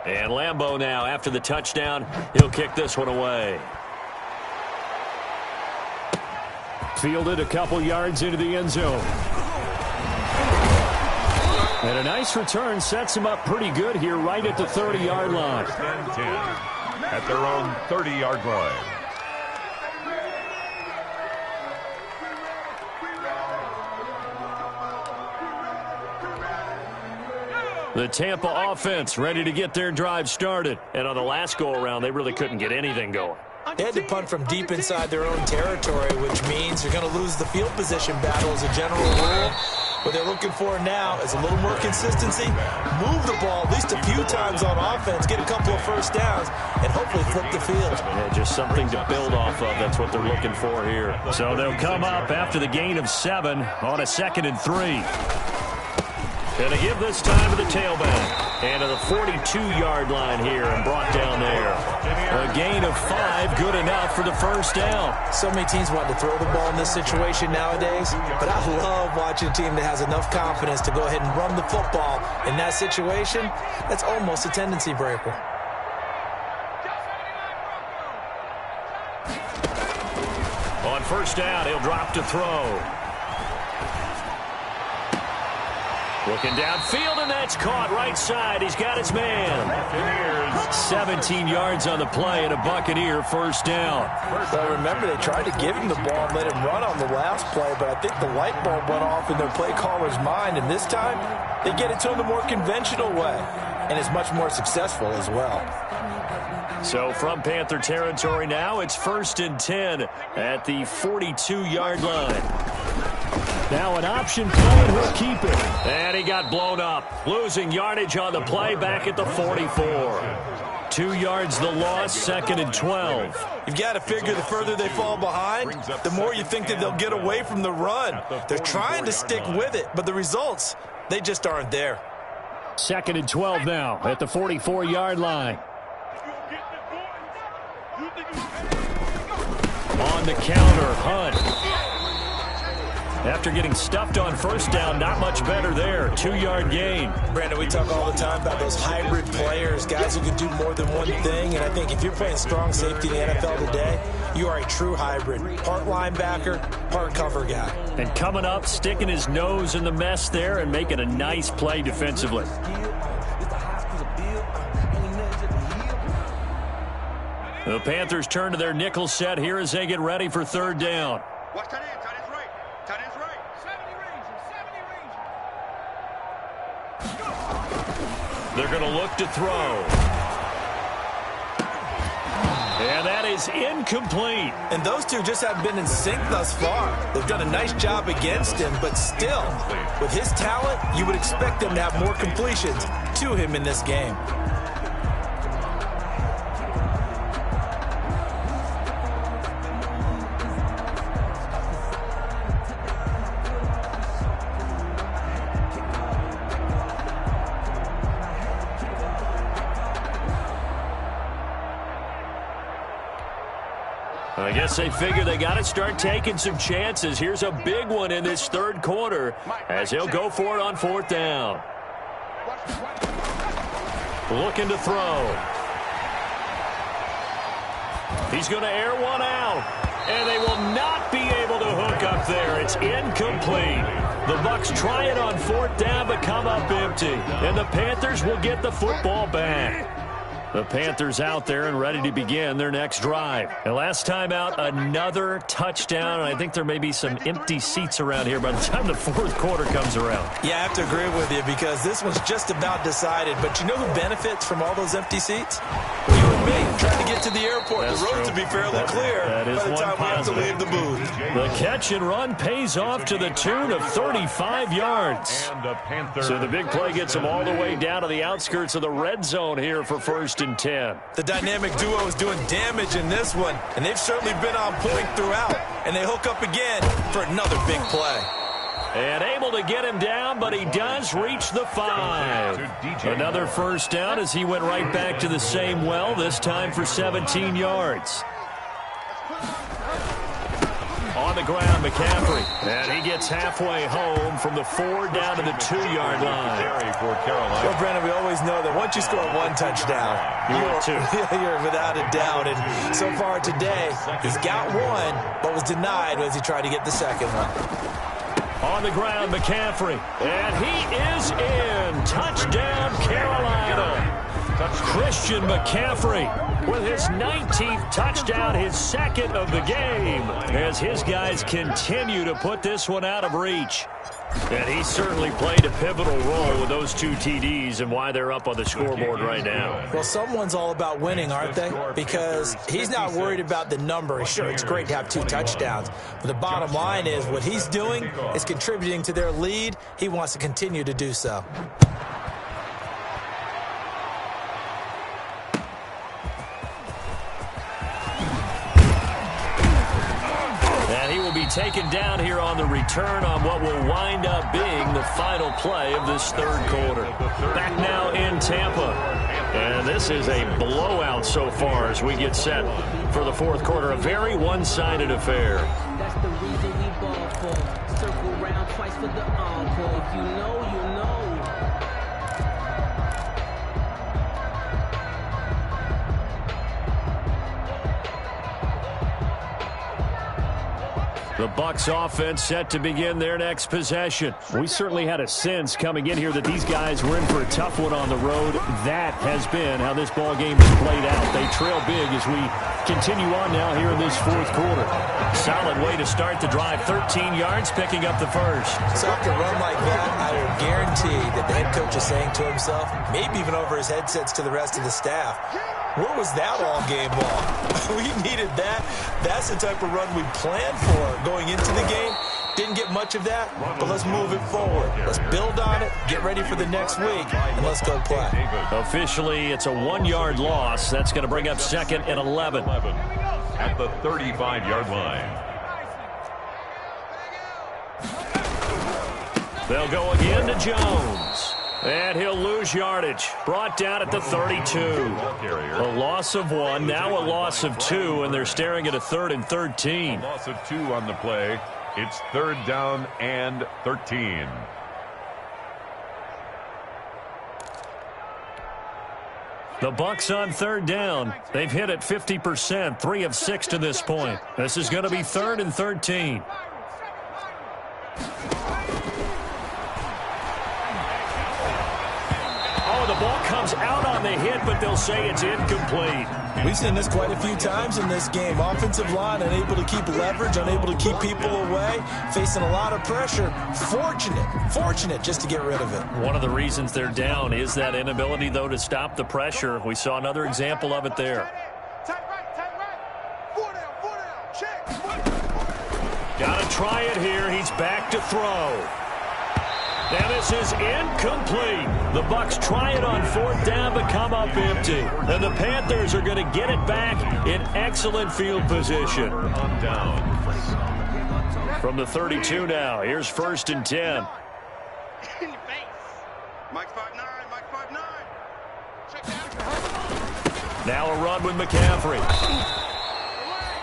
And Lambeau now, after the touchdown, he'll kick this one away. Fielded a couple yards into the end zone. And a nice return sets him up pretty good here right at the 30-yard line. 10 at their own 30-yard line. The Tampa offense ready to get their drive started. And on the last go-around, they really couldn't get anything going. They had to punt from deep inside their own territory, which means you're going to lose the field position battle as a general rule. What they're looking for now is a little more consistency, move the ball at least a few times on offense, get a couple of first downs, and hopefully flip the field. Yeah, just something to build off of. That's what they're looking for here. So they'll come up after the gain of 7 on a 2nd and 3. Going to give this time to the tailback. And to the 42-yard line here and brought down there. A gain of 5, good enough for the first down. So many teams want to throw the ball in this situation nowadays, but I love watching a team that has enough confidence to go ahead and run the football. In that situation, that's almost a tendency breaker. On first down, he'll drop to throw. Looking downfield, and that's caught right side. He's got his man. 17 yards on the play, and a Buccaneer first down. Well, remember, they tried to give him the ball and let him run on the last play, but I think the light bulb went off in their play caller's mind, and this time, they get it to him the more conventional way, and it's much more successful as well. So from Panther territory now, it's 1st and 10 at the 42-yard line. Now an option play, and he'll keep it. And he got blown up. Losing yardage on the play back at the 44. 2 yards the loss, 2nd and 12. You've got to figure the further they fall behind, the more you think that they'll get away from the run. They're trying to stick with it, but the results, they just aren't there. 2nd and 12 now at the 44-yard line. On the counter, Hunt. After getting stuffed on first down, not much better there. 2-yard gain. Brandon, we talk all the time about those hybrid players, guys who can do more than one thing. And I think if you're playing strong safety in the NFL today, you are a true hybrid. Part linebacker, part cover guy. And coming up, sticking his nose in the mess there and making a nice play defensively. The Panthers turn to their nickel set here as they get ready for 3rd down. Watch tight end. Tight end's right. Tight end's right. 70 range. They're going to look to throw. And that is incomplete. And those two just haven't been in sync thus far. They've done a nice job against him, but still, with his talent, you would expect them to have more completions to him in this game. I guess they figure they got to start taking some chances. Here's a big one in this 3rd quarter as he'll go for it on 4th down. Looking to throw. He's going to air one out, and they will not be able to hook up there. It's incomplete. The Bucs try it on 4th down, but come up empty. And the Panthers will get the football back. The Panthers out there and ready to begin their next drive. And last time out, another touchdown. And I think there may be some empty seats around here by the time the 4th quarter comes around. Yeah, I have to agree with you because this one's just about decided. But you know who benefits from all those empty seats? You and me, trying to get to the airport. That's the road true. to be fairly clear that is by the one time positive. we have to leave the booth. The catch and run pays off to the tune of 35 yards. So the big play gets them all the way down to the outskirts of the red zone here for 1st and 10. The dynamic duo is doing damage in this one, and they've certainly been on point throughout. And they hook up again for another big play. And able to get him down, but he does reach the 5. Another first down as he went right back to the same well, this time for 17 yards. On the ground, McCaffrey. And he gets halfway home from the 4 down to the 2-yard line. For Carolina. Well, Brandon, we always know that once you score one touchdown, you're without a doubt. And so far today, he's got one, but was denied as he tried to get the second one. On the ground, McCaffrey. And he is in. Touchdown, Carolina. Christian McCaffrey with his 19th touchdown, his second of the game, as his guys continue to put this one out of reach. And he certainly played a pivotal role with those 2 TDs and why they're up on the scoreboard right now. Well, someone's all about winning, aren't they? Because he's not worried about the number. Sure, it's great to have 2 touchdowns. But the bottom line is what he's doing is contributing to their lead. He wants to continue to do so. Taken down here on the return on what will wind up being the final play of this third quarter. Back now in Tampa. And this is a blowout so far as we get set for the fourth quarter. A very one-sided affair. That's the reason we ball for. Circle round twice for the encore. If you know, you know. The Bucs offense set to begin their next possession. We certainly had a sense coming in here that these guys were in for a tough one on the road. That has been how this ball game has played out. They trail big as we continue on now here in this fourth quarter. Solid way to start the drive. 13 yards, picking up the first. So after a run like that, I will guarantee that the head coach is saying to himself, maybe even over his headsets to the rest of the staff, where was that all game long? We needed that. That's the type of run we planned for going into the game. Didn't get much of that, but let's move it forward. Let's build on it, get ready for the next week, and let's go play. Officially, it's a 1-yard loss. That's going to bring up 2nd and 11. At the 35-yard line. They'll go again to Jones. And he'll lose yardage. Brought down at the 32. A loss of 1, now a loss of 2, and they're staring at a 3rd and 13. A loss of 2 on the play. It's 3rd down and 13. The Bucs on 3rd down. They've hit it 50%, 3 of 6 to this point. This is going to be 3rd and 13. The ball comes out on the hit, but they'll say it's incomplete. We've seen this quite a few times in this game. Offensive line unable to keep leverage, unable to keep people away, facing a lot of pressure. Fortunate just to get rid of it. One of the reasons they're down is that inability, though, to stop the pressure. We saw another example of it there. Got to try it here. He's back to throw. And this is incomplete. The Bucs try it on 4th down, but come up empty. And the Panthers are going to get it back in excellent field position. From the 32 now, here's 1st and 10. In your face. Mike 5'9", Mike 5'9". Check that. Now a run with McCaffrey.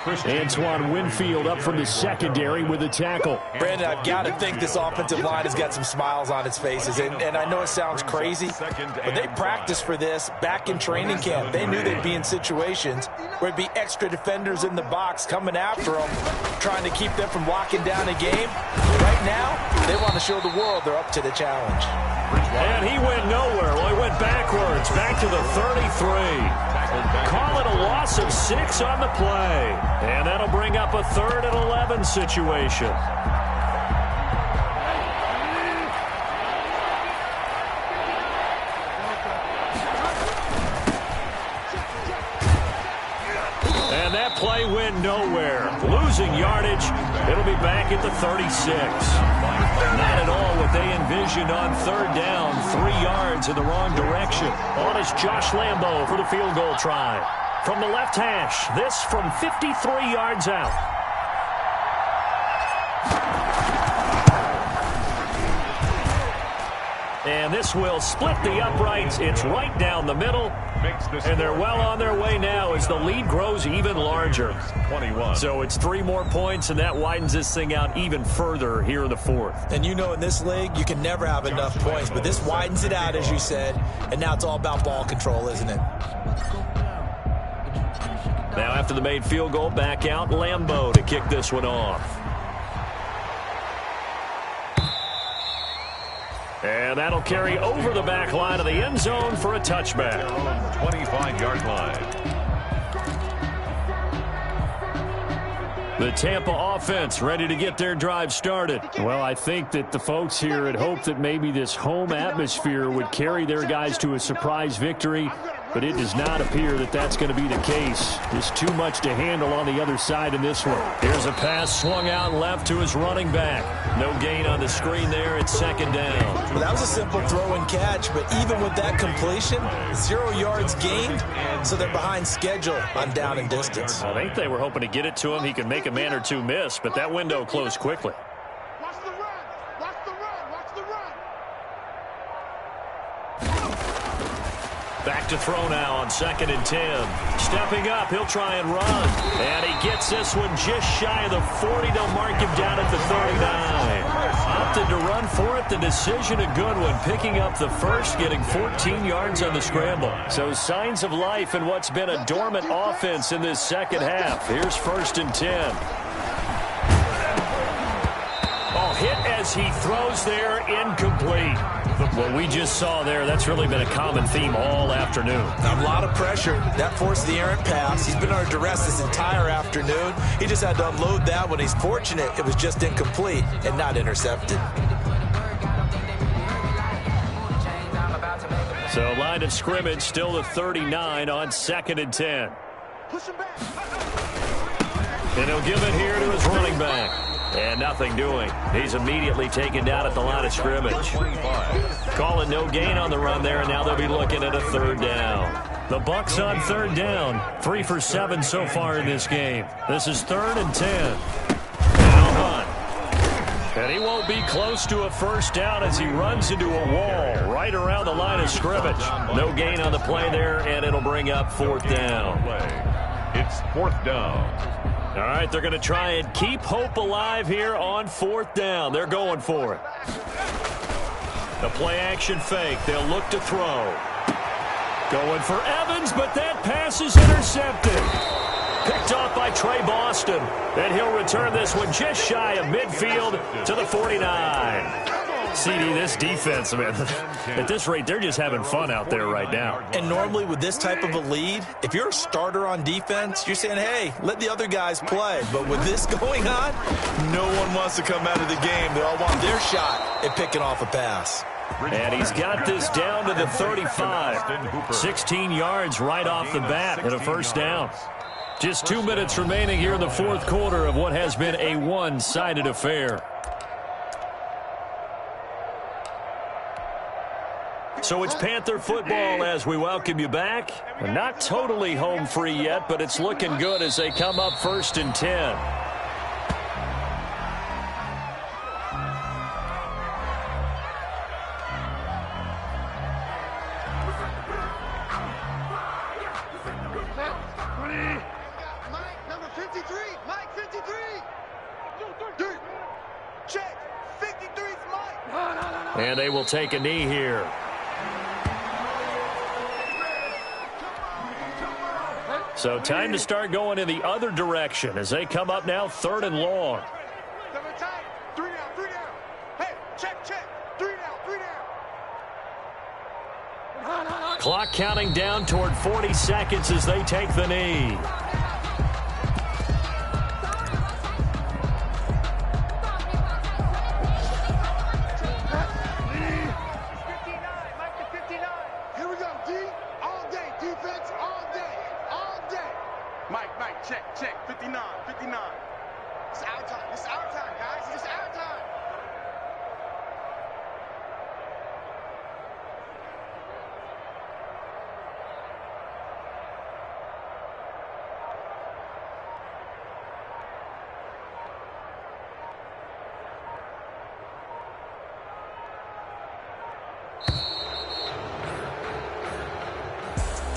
Antoine Winfield up from the secondary with a tackle. Brandon, I've got to think this offensive line has got some smiles on its faces. And I know it sounds crazy, but they practiced for this back in training camp. They knew they'd be in situations where it'd be extra defenders in the box coming after them, trying to keep them from locking down a game. Right now, they want to show the world they're up to the challenge. And he went nowhere. Well, he went backwards, back to the 33. Call it a loss of 6 on the play. And that'll bring up a 3rd and 11 situation. And that play went nowhere. Losing yardage. It'll be back at the 36. Not at all what they envisioned on 3rd down. 3 yards in the wrong direction. On is Josh Lambo for the field goal try. From the left hash, this from 53 yards out. And this will split the uprights. It's right down the middle. And they're well on their way now as the lead grows even larger. 21. So it's 3 more points, and that widens this thing out even further here in the fourth. And you know in this league, you can never have enough points. But this widens it out, as you said. And now it's all about ball control, isn't it? Now after the made field goal, back out Lambeau to kick this one off. And that'll carry over the back line of the end zone for a touchback. 25-yard line. The Tampa offense ready to get their drive started. Well, I think that the folks here had hoped that maybe this home atmosphere would carry their guys to a surprise victory, but it does not appear that that's going to be the case. There's too much to handle on the other side in this one. Here's a pass swung out left to his running back. No gain on the screen there. It's second down. Well, that was a simple throw and catch, but even with that completion, 0 yards gained, so they're behind schedule on down and distance. I think they were hoping to get it to him. He could make a man or two miss, but that window closed quickly. Watch the run. Watch the run. Watch the run. Back to throw now on 2nd and 10. Stepping up, he'll try and run. And he gets this one just shy of the 40. They'll mark him down at the 39. Opted to run for it. The decision a good one. Picking up the first, getting 14 yards on the scramble. So signs of life in what's been a dormant offense in this second half. Here's 1st and 10. Hit as he throws there, incomplete. What we just saw there, that's really been a common theme all afternoon. A lot of pressure. That forced the errant pass. He's been under duress this entire afternoon. He just had to unload that one. He's fortunate it was just incomplete and not intercepted. So line of scrimmage still the 39 on 2nd and 10. Push him back. And he'll give it here to his running back. And nothing doing. He's immediately taken down at the line of scrimmage. Calling no gain on the run there, and now they'll be looking at a 3rd down. The Bucs on 3rd down. 3 for 7 so far in this game. This is 3rd and 10. Now Hunt. And he won't be close to a 1st down as he runs into a wall right around the line of scrimmage. No gain on the play there, and it'll bring up 4th down. It's 4th down. All right, they're going to try and keep hope alive here on 4th down. They're going for it. The play-action fake. They'll look to throw. Going for Evans, but that pass is intercepted. Picked off by Trey Boston. And he'll return this one just shy of midfield to the 49. CD, this defense, man, at this rate, they're just having fun out there right now. And normally with this type of a lead, if you're a starter on defense, you're saying, hey, let the other guys play. But with this going on, no one wants to come out of the game. They all want their shot at picking off a pass. And he's got this down to the 35. 16 yards right off the bat and a 1st down. Just 2 minutes remaining here in the 4th quarter of what has been a one-sided affair. So it's Panther football as we welcome you back. Not totally home free yet, but it's looking good as they come up 1st and 10. Mike, number 53. Mike, 53. Dude, check. 53's Mike. And they will take a knee here. So time to start going in the other direction as they come up now 3rd and long. Double tight. 3 down, 3 down. Hey, check. 3 down, 3 down. Clock counting down toward 40 seconds as they take the knee. Check. 59. It's our time. It's our time, guys. It's our time.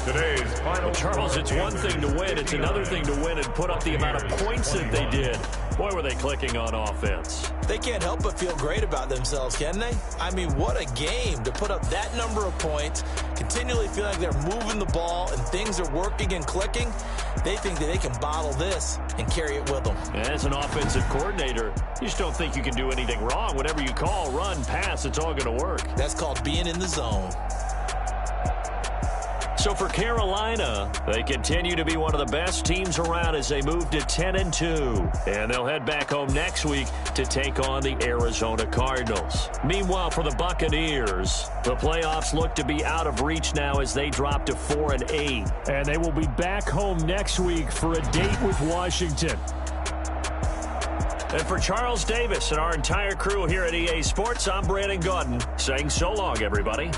Today's final. Well, Charles, it's one thing to win. It's another thing to win and put up the amount of points that they did. Boy, were they clicking on offense. They can't help but feel great about themselves, can they? I mean, what a game to put up that number of points, continually feel like they're moving the ball and things are working and clicking. They think that they can bottle this and carry it with them. As an offensive coordinator, you just don't think you can do anything wrong. Whatever you call, run, pass, it's all going to work. That's called being in the zone. So for Carolina, they continue to be one of the best teams around as they move to 10-2. And they'll head back home next week to take on the Arizona Cardinals. Meanwhile, for the Buccaneers, the playoffs look to be out of reach now as they drop to 4-8. And they will be back home next week for a date with Washington. And for Charles Davis and our entire crew here at EA Sports, I'm Brandon Gaudin saying so long, everybody.